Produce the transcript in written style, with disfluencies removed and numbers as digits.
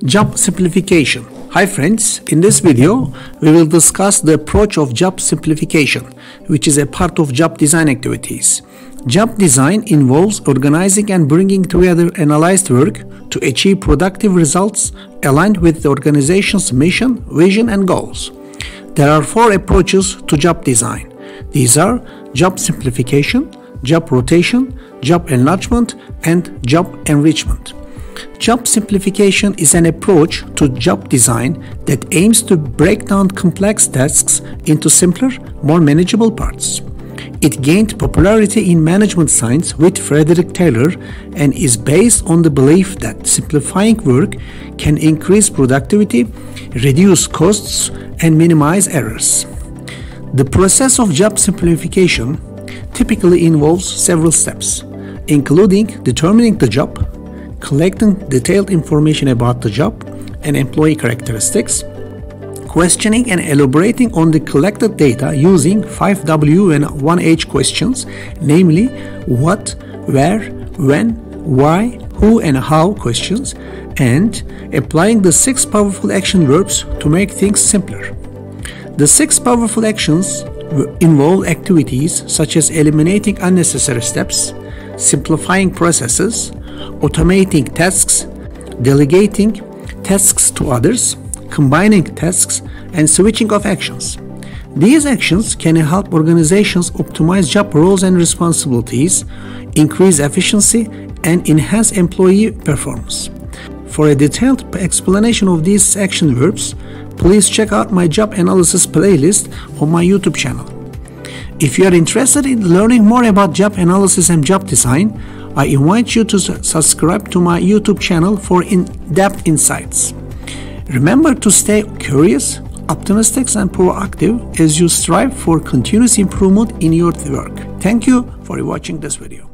Job simplification. Hi friends, in this video we will discuss the approach of job simplification, which is a part of job design activities. Job design involves organizing and bringing together analyzed work to achieve productive results aligned with the organization's mission, vision and goals. There are 4 approaches to job design. These are job simplification, job rotation, job enlargement and job enrichment. Job simplification is an approach to job design that aims to break down complex tasks into simpler, more manageable parts. It gained popularity in management science with Frederic Taylor and is based on the belief that simplifying work can increase productivity, reduce costs, and minimize errors. The process of job simplification typically involves several steps, including determining the job, collecting detailed information about the job and employee characteristics, questioning and elaborating on the collected data using 5W and 1H questions, namely what, where, when, why, who and how questions, and applying the 6 powerful action verbs to make things simpler. The 6 powerful actions involve activities such as eliminating unnecessary steps, simplifying processes, automating tasks, delegating tasks to others, combining tasks, and switching of actions. These actions can help organizations optimize job roles and responsibilities, increase efficiency, and enhance employee performance. For a detailed explanation of these action verbs, please check out my job analysis playlist on my YouTube channel. If you are interested in learning more about job analysis and job design, I invite you to subscribe to my YouTube channel for in-depth insights. Remember to stay curious, optimistic, and proactive as you strive for continuous improvement in your work. Thank you for watching this video.